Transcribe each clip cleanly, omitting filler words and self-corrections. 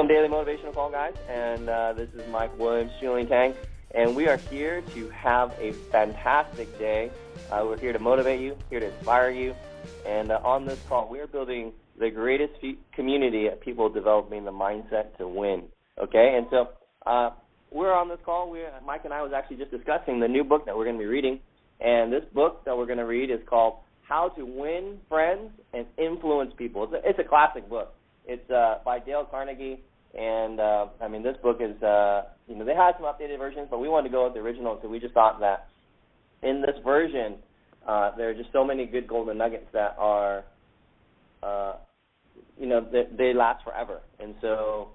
Welcome, Daily Motivational Call, guys, and this is Mike Williams, Shooling Tang, and we are here to have a fantastic day. We're here to motivate you, here to inspire you, and on this call, we are building the greatest community of people developing the mindset to win, okay? And so we're on this call. Mike and I was actually just discussing the new book that we're going to be reading, and this book that we're going to read is called How to Win Friends and Influence People. It's a classic book. It's by Dale Carnegie, and this book is, they have some updated versions, but we wanted to go with the original, so we just thought that in this version, there are just so many good golden nuggets that are, they last forever. And so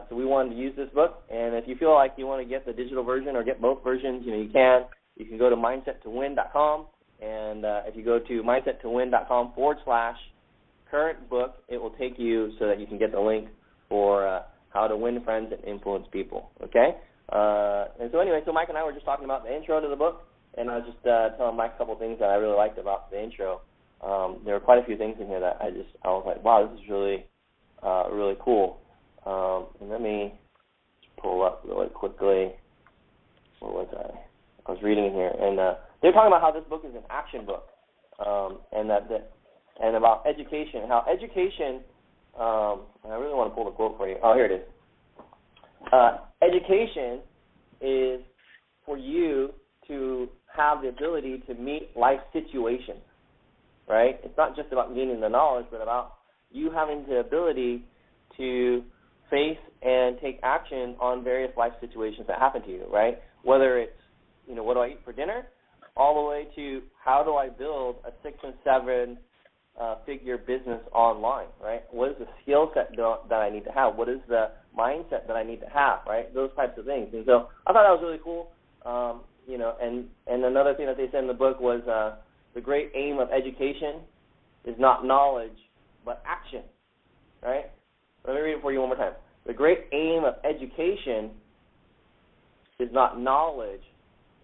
we wanted to use this book, and if you feel like you want to get the digital version or get both versions, you can. You can go to mindsettowin.com, and if you go to mindsettowin.com/current book, it will take you so that you can get the link for how to win friends and influence people, okay? And so anyway, Mike and I were just talking about the intro to the book, and I was just telling Mike a couple things that I really liked about the intro. There were quite a few things in here that I was like, wow, this is really, really cool. And let me pull up really quickly. Where was I? I was reading in here, and they're talking about how this book is an action book, and about education. How education, I really want to pull the quote for you. Oh, here it is. Education is for you to have the ability to meet life situations, right? It's not just about gaining the knowledge, but about you having the ability to face and take action on various life situations that happen to you, right? Whether it's, what do I eat for dinner, all the way to how do I build a 6- and 7-figure business online, right? What is the skill set that I need to have? What is the mindset that I need to have, right? Those types of things. And so I thought that was really cool. And another thing that they said in the book was the great aim of education is not knowledge, but action, right? Let me read it for you one more time. The great aim of education is not knowledge,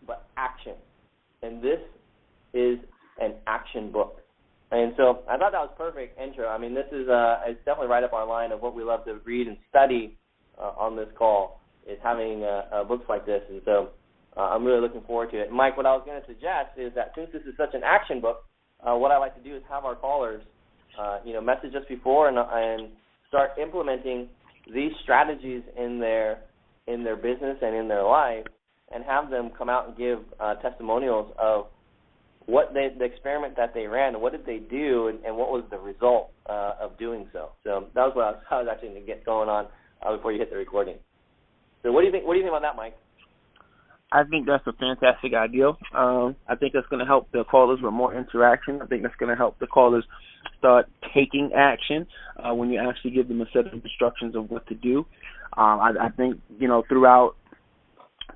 but action. And this is an action book. And so I thought that was perfect intro. I mean, this is it's definitely right up our line of what we love to read and study on this call, is having books like this. And so I'm really looking forward to it. Mike, what I was going to suggest is that since this is such an action book, what I like to do is have our callers, message us before and start implementing these strategies in their business and in their life, and have them come out and give testimonials of the experiment that they ran, and what did they do, and what was the result of doing so. So that was what I was actually going to get going on before you hit the recording. So what do you think? What do you think about that, Mike? I think that's a fantastic idea. I think that's going to help the callers with more interaction. I think that's going to help the callers start taking action when you actually give them a set of instructions of what to do. I think,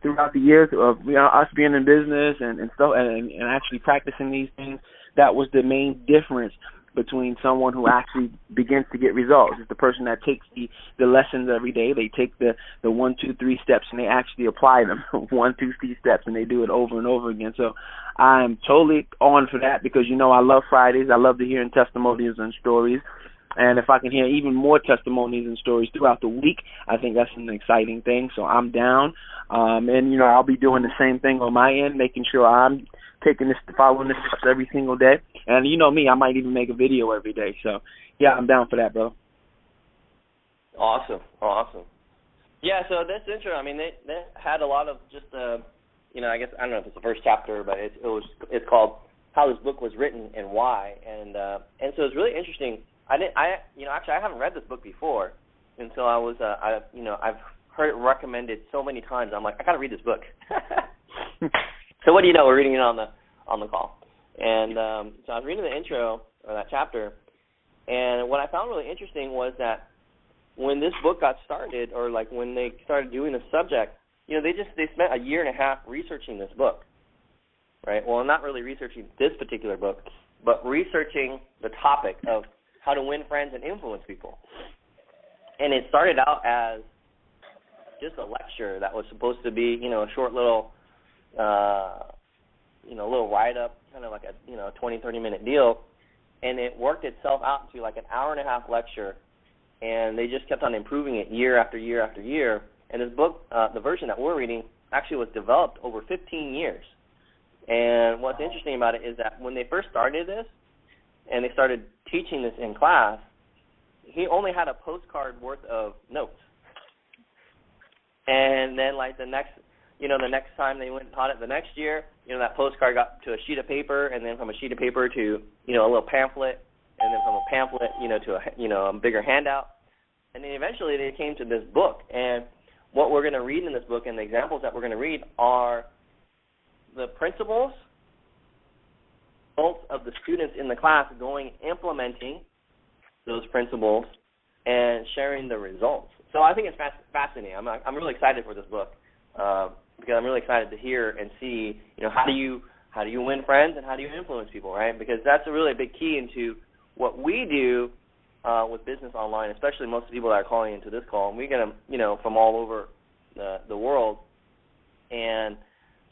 throughout the years of us being in business and stuff and actually practicing these things, that was the main difference between someone who actually begins to get results. It's the person that takes the lessons every day. They take the 1, 2, 3 steps and they actually apply them 1, 2, 3 steps, and they do it over and over again. So I'm totally on for that because, I love Fridays. I love to hear testimonies and stories. And if I can hear even more testimonies and stories throughout the week, I think that's an exciting thing. So I'm down. And I'll be doing the same thing on my end, making sure I'm following the steps every single day. And me, I might even make a video every day. So, yeah, I'm down for that, bro. Awesome. Yeah, so this intro, they had a lot of just, I guess, I don't know if it's the first chapter, but it's called How This Book Was Written and Why. And so it's really interesting. Actually, I haven't read this book before, and so I've heard it recommended so many times. I'm like, I got to read this book. So what do you know? We're reading it on the call, and so I was reading the intro or that chapter, and what I found really interesting was that when this book got started, or like when they started doing the subject, they spent a year and a half researching this book, right? Well, not really researching this particular book, but researching the topic of how to win friends and influence people. And it started out as just a lecture that was supposed to be, a short little, little write-up, kind of like a, 20, 30-minute deal. And it worked itself out into like an hour-and-a-half lecture and they just kept on improving it year after year after year. And this book, the version that we're reading, actually was developed over 15 years. And what's interesting about it is that when they first started this and they started teaching this in class, he only had a postcard worth of notes. And then, like, the next time they went and taught it the next year, that postcard got to a sheet of paper, and then from a sheet of paper to, a little pamphlet, and then from a pamphlet, to a bigger handout. And then eventually they came to this book. And what we're going to read in this book and the examples that we're going to read are the principles of the students in the class going, implementing those principles and sharing the results. So I think it's fascinating. I'm really excited for this book because I'm really excited to hear and see, how do you win friends and how do you influence people, right? Because that's a really big key into what we do with business online, especially most of the people that are calling into this call. And we get them, from all over the world. And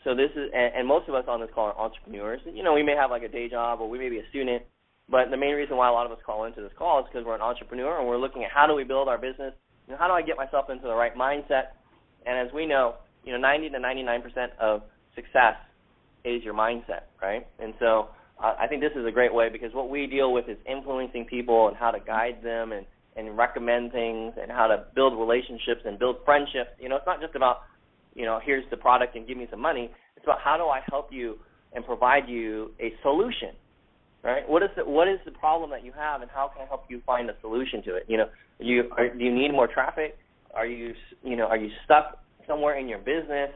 so this is, and most of us on this call are entrepreneurs. We may have like a day job or we may be a student, but the main reason why a lot of us call into this call is because we're an entrepreneur and we're looking at how do we build our business, how do I get myself into the right mindset. And as we know, 90 to 99% of success is your mindset, right? And so I think this is a great way because what we deal with is influencing people and how to guide them and recommend things and how to build relationships and build friendships. It's not just about, here's the product and give me some money. It's about how do I help you and provide you a solution, right? What is the problem that you have and how can I help you find a solution to it? Do you need more traffic? Are you stuck somewhere in your business?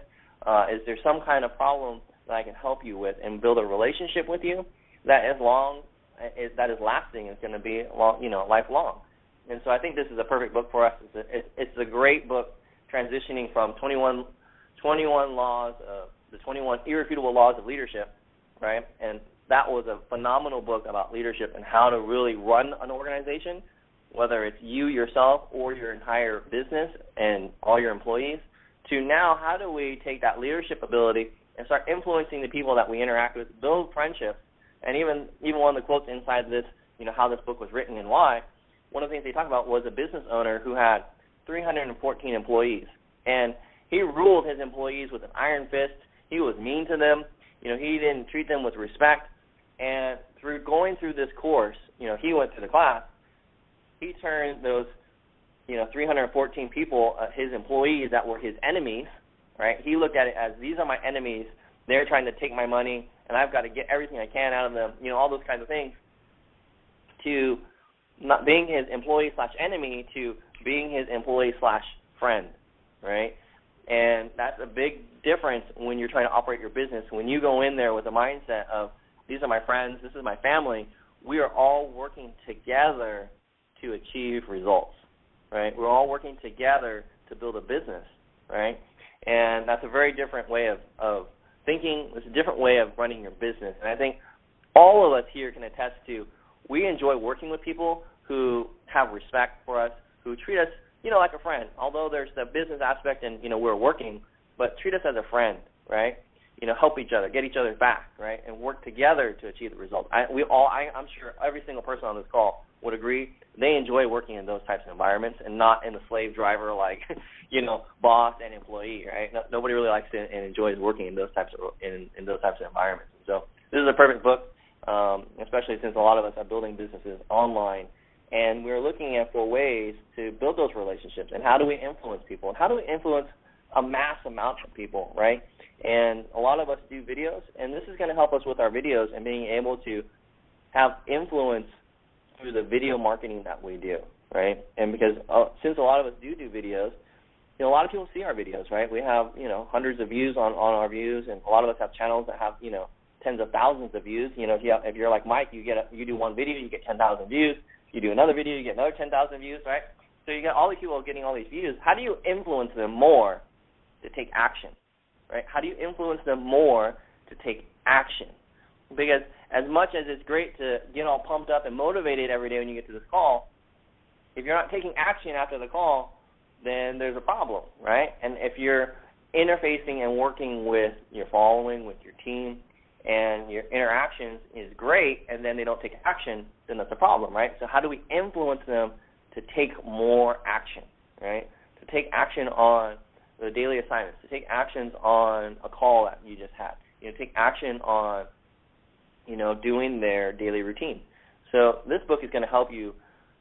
Is there some kind of problem that I can help you with and build a relationship with you that is lasting? It's going to be lifelong. And so I think this is a perfect book for us. It's a great book transitioning from 21 laws, the 21 irrefutable laws of leadership, right? And that was a phenomenal book about leadership and how to really run an organization, whether it's you yourself or your entire business and all your employees, to now how do we take that leadership ability and start influencing the people that we interact with, build friendships. And even one of the quotes inside this, how this book was written and why, one of the things they talk about was a business owner who had 314 employees. And he ruled his employees with an iron fist. He was mean to them. He didn't treat them with respect. And through going through this course, he went to the class, he turned those, 314 people, his employees that were his enemies, right? He looked at it as these are my enemies. They're trying to take my money, and I've got to get everything I can out of them, all those kinds of things, to not being his employee/enemy to being his employee/friend, right? And that's a big difference when you're trying to operate your business. When you go in there with a mindset of these are my friends, this is my family, we are all working together to achieve results, right? We're all working together to build a business, right? And that's a very different way of thinking. It's a different way of running your business. And I think all of us here can attest to we enjoy working with people who have respect for us, who treat us, like a friend. Although there's the business aspect and, we're working, but treat us as a friend, right? Help each other, get each other's back, right? And work together to achieve the results. I'm sure every single person on this call would agree they enjoy working in those types of environments and not in the slave driver boss and employee, right? Nobody really likes it and enjoys working in those types of environments. So this is a perfect book, especially since a lot of us are building businesses online, and we're looking for ways to build those relationships and how do we influence people and how do we influence a mass amount of people, right? And a lot of us do videos, and this is going to help us with our videos and being able to have influence through the video marketing that we do, right? And because since a lot of us do videos, a lot of people see our videos, right? We have, hundreds of views on our views, and a lot of us have channels that have, tens of thousands of views. If you're like Mike, you do one video, you get 10,000 views. You do another video, you get another 10,000 views, right? So you got all these people getting all these views. How do you influence them more to take action, right? How do you influence them more to take action? Because as much as it's great to get all pumped up and motivated every day when you get to this call, if you're not taking action after the call, then there's a problem, right? And if you're interfacing and working with your following, with your team, and your interactions is great, and then they don't take action, then that's a problem, right? So how do we influence them to take more action, right? To take action on the daily assignments, to take actions on a call that you just had, take action on, doing their daily routine. So this book is going to help you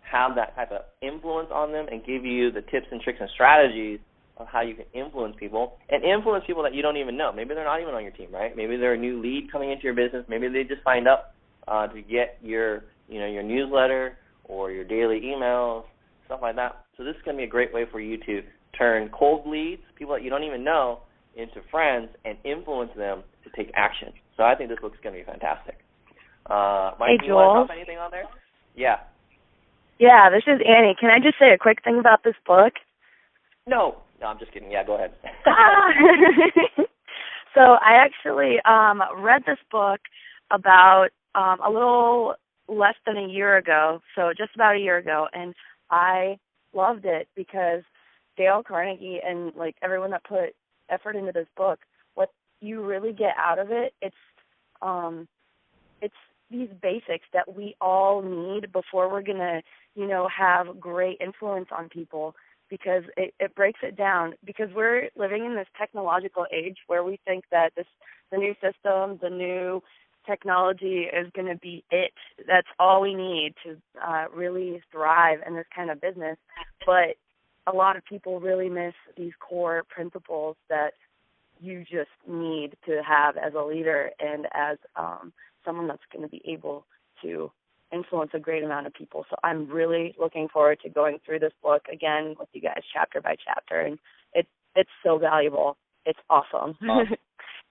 have that type of influence on them and give you the tips and tricks and strategies of how you can influence people and influence people that you don't even know. Maybe they're not even on your team, right? Maybe they're a new lead coming into your business. Maybe they just signed up to get your newsletter or your daily emails, stuff like that. So this is going to be a great way for you to turn cold leads, people that you don't even know, into friends and influence them to take action. So I think this book is going to be fantastic. Mike, do you want to drop anything on there? Yeah. Yeah, this is Annie. Can I just say a quick thing about this book? No, I'm just kidding. Yeah, go ahead. So I actually read this book about a little less than a year ago, so just about a year ago, and I loved it because Dale Carnegie and everyone that put effort into this book, what you really get out of it, it's these basics that we all need before we're gonna, have great influence on people, because it breaks it down, because we're living in this technological age where we think that the new system, the new technology is going to be it. That's all we need to really thrive in this kind of business. But a lot of people really miss these core principles that you just need to have as a leader and as someone that's going to be able to influence a great amount of people. So I'm really looking forward to going through this book again with you guys chapter by chapter, and it's so valuable. It's awesome.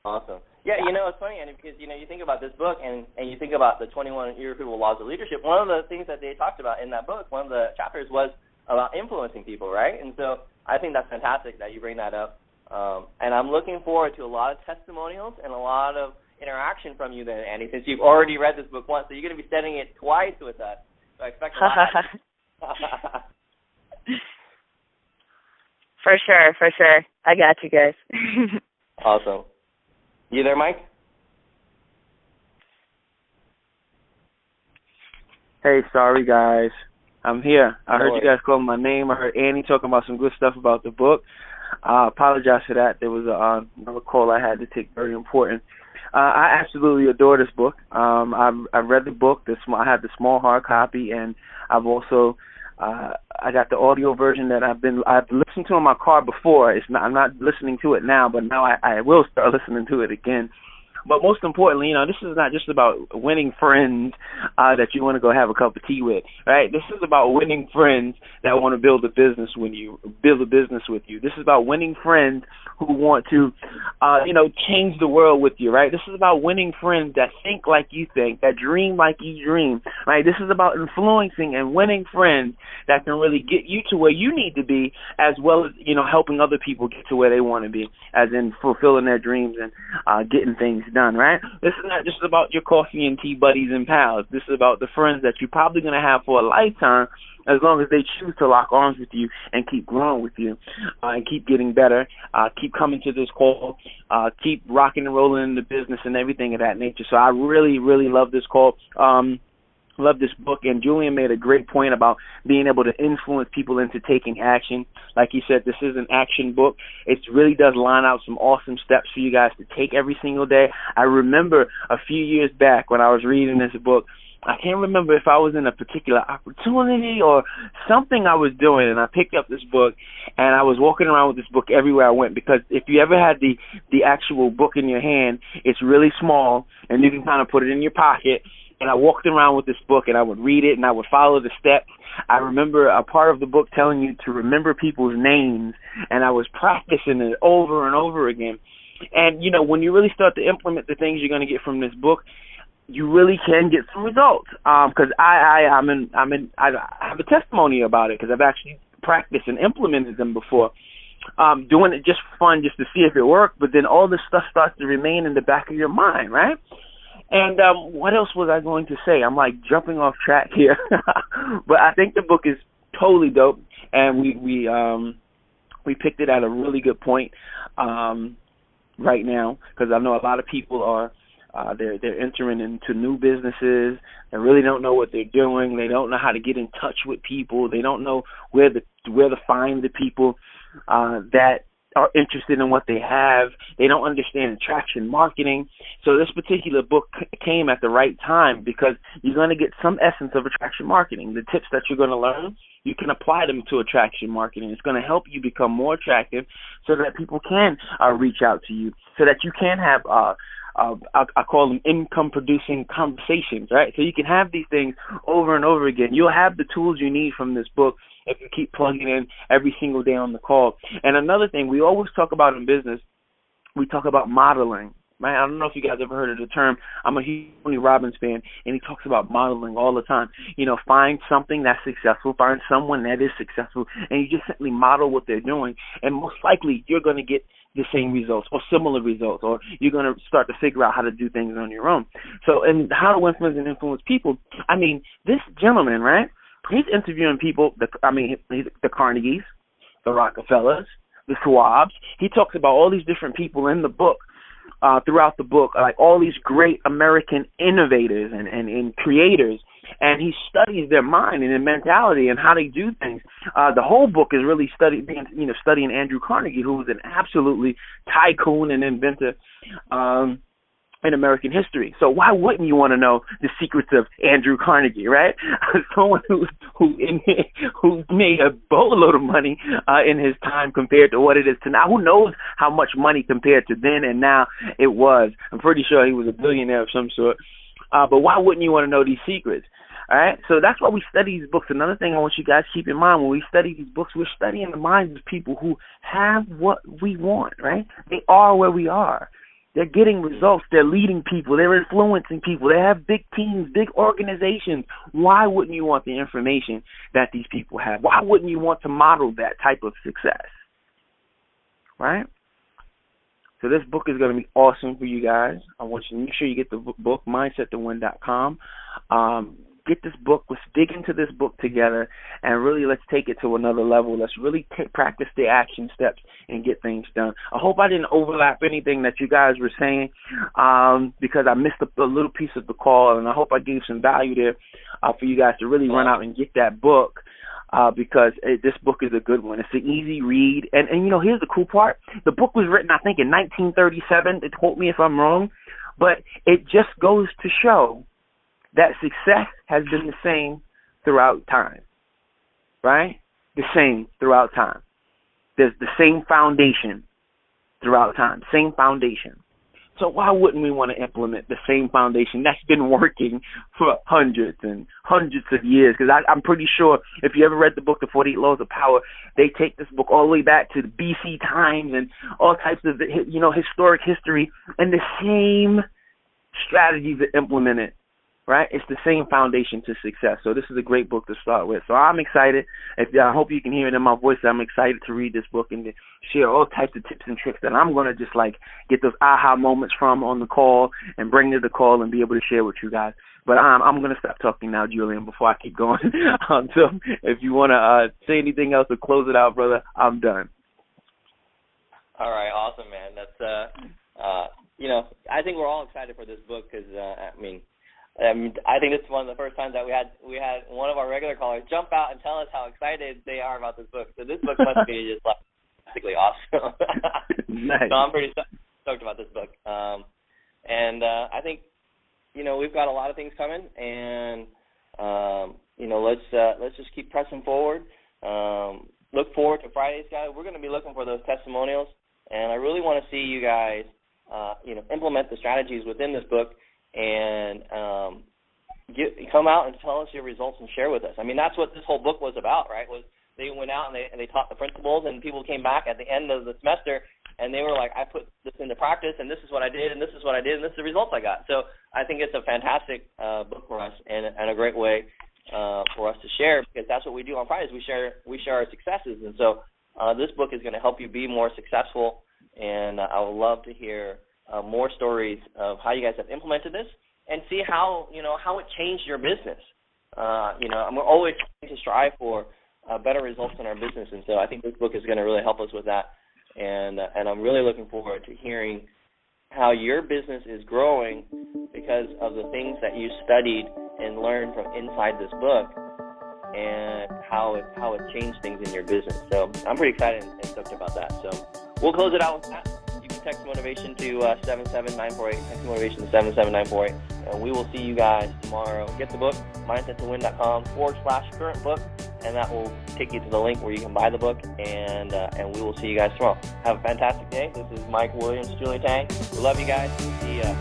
Awesome. Yeah, it's funny, Andy, because, you think about this book and you think about the 21 Irrefutable Laws of Leadership. One of the things that they talked about in that book, one of the chapters was about influencing people, right? And so I think that's fantastic that you bring that up. And I'm looking forward to a lot of testimonials and a lot of interaction from you then, Andy, since you've already read this book once. So you're going to be studying it twice with us. So I expect a lot. For sure. I got you guys. Awesome. You there, Mike? Hey, sorry, guys. I'm here. I heard you guys call my name. I heard Annie talking about some good stuff about the book. I apologize for that. There was another call I had to take, very important. I absolutely adore this book. I've read the book. I have the small hard copy, and I've also I got the audio version that I've listened to in my car before. I'm not listening to it now, but now I will start listening to it again. But most importantly, this is not just about winning friends that you want to go have a cup of tea with, right? This is about winning friends that want to build a business with you. This is about winning friends who want to, change the world with you, right? This is about winning friends that think like you think, that dream like you dream, right? This is about influencing and winning friends that can really get you to where you need to be, as well as, helping other people get to where they want to be, as in fulfilling their dreams and getting things done, right? This is not just about your coffee and tea buddies and pals. This is about the friends that you're probably going to have for a lifetime, as long as they choose to lock arms with you and keep growing with you and keep getting better, keep coming to this call, keep rocking and rolling in the business and everything of that nature. So I really, really love this call. Love this book, and Julian made a great point about being able to influence people into taking action. Like he said, this is an action book. It really does line out some awesome steps for you guys to take every single day. I remember a few years back when I was reading this book, I can't remember if I was in a particular opportunity or something I was doing, and I picked up this book, and I was walking around with this book everywhere I went, because if you ever had the actual book in your hand, it's really small, and you can kind of put it in your pocket. And I walked around with this book, and I would read it, and I would follow the steps. I remember a part of the book telling you to remember people's names, and I was practicing it over and over again. And, when you really start to implement the things you're going to get from this book, you really can get some results. Because I have a testimony about it, because I've actually practiced and implemented them before. Doing it just for fun, just to see if it worked, but then all this stuff starts to remain in the back of your mind, right? And what else was I going to say? I'm jumping off track here, but I think the book is totally dope, and we picked it at a really good point right now, because I know a lot of people are They're entering into new businesses. They really don't know what they're doing. They don't know how to get in touch with people. They don't know where to find the people that are interested in what they have. They don't understand attraction marketing. So this particular book came at the right time, because you're going to get some essence of attraction marketing. The tips that you're going to learn, you can apply them to attraction marketing. It's going to help you become more attractive so that people can reach out to you, so that you can have I call them income-producing conversations, right? So you can have these things over and over again. You'll have the tools you need from this book if you keep plugging in every single day on the call. And another thing we always talk about in business, we talk about modeling. Right? I don't know if you guys ever heard of the term. I'm a huge Tony Robbins fan, and he talks about modeling all the time. Find something that's successful, find someone that is successful, and you just simply model what they're doing, and most likely you're going to get the same results or similar results, or you're going to start to figure out how to do things on your own. So, and how to influence people. I mean, this gentleman, right? He's interviewing people. The Carnegies, the Rockefellers, the Schwabs. He talks about all these different people in the book. Throughout the book, like all these great American innovators and creators, and he studies their mind and their mentality and how they do things. The whole book is really studying Andrew Carnegie, who was an absolutely tycoon and inventor in American history. So why wouldn't you want to know the secrets of Andrew Carnegie, right? Someone who made a boatload of money in his time compared to what it is to now. Who knows how much money compared to then and now it was? I'm pretty sure he was a billionaire of some sort. But why wouldn't you want to know these secrets? All right, so that's why we study these books. Another thing I want you guys to keep in mind, when we study these books, we're studying the minds of people who have what we want, right? They are where we are. They're getting results. They're leading people. They're influencing people. They have big teams, big organizations. Why wouldn't you want the information that these people have? Why wouldn't you want to model that type of success? Right? So this book is going to be awesome for you guys. I want you to make sure you get the book, mindsettowin.com. Get this book. Let's dig into this book together, and really let's take it to another level. Let's really practice the action steps and get things done. I hope I didn't overlap anything that you guys were saying, because I missed a little piece of the call, and I hope I gave some value there for you guys to really run out and get that book, because this book is a good one. It's an easy read, and here's the cool part. The book was written, I think, in 1937. Quote me if I'm wrong, but it just goes to show that success has been the same throughout time, right? The same throughout time. There's the same foundation throughout time, same foundation. So why wouldn't we want to implement the same foundation that's been working for hundreds and hundreds of years? Because I'm pretty sure if you ever read the book, The 48 Laws of Power, they take this book all the way back to the BC times and all types of, historic history, and the same strategies are implemented. Right? It's the same foundation to success. So this is a great book to start with. So I'm excited. I hope you can hear it in my voice. I'm excited to read this book and to share all types of tips and tricks that I'm going to just get those aha moments from on the call and bring to the call and be able to share with you guys. But I'm going to stop talking now, Julian, before I keep going. So if you want to say anything else or close it out, brother, I'm done. All right. Awesome, man. That's, I think we're all excited for this book because, I think it's one of the first times that we had one of our regular callers jump out and tell us how excited they are about this book. So this book must be just basically awesome. Nice. So I'm pretty stoked about this book. I think we've got a lot of things coming, and let's just keep pressing forward. Look forward to Fridays, guys. We're going to be looking for those testimonials, and I really want to see you guys implement the strategies within this book. And come out and tell us your results and share with us. I mean, that's what this whole book was about, right? Was they went out and they taught the principles, and people came back at the end of the semester, and they were like, I put this into practice, and this is what I did, and this is what I did, and this is the results I got. So I think it's a fantastic book for us and a great way for us to share, because that's what we do on Fridays. We share our successes, and so this book is going to help you be more successful, and I would love to hear more stories of how you guys have implemented this and see how it changed your business. We're always trying to strive for better results in our business, and so I think this book is going to really help us with that. And I'm really looking forward to hearing how your business is growing because of the things that you studied and learned from inside this book, and how it changed things in your business. So I'm pretty excited and stoked about that. So we'll close it out with that. You can text motivation to 77948. Text motivation to 77948, and we will see you guys tomorrow. Get the book, mindsettowin.com/current book, and that will take you to the link where you can buy the book. And we will see you guys tomorrow. Have a fantastic day. This is Mike Williams, Julie Tang. We love you guys. See ya.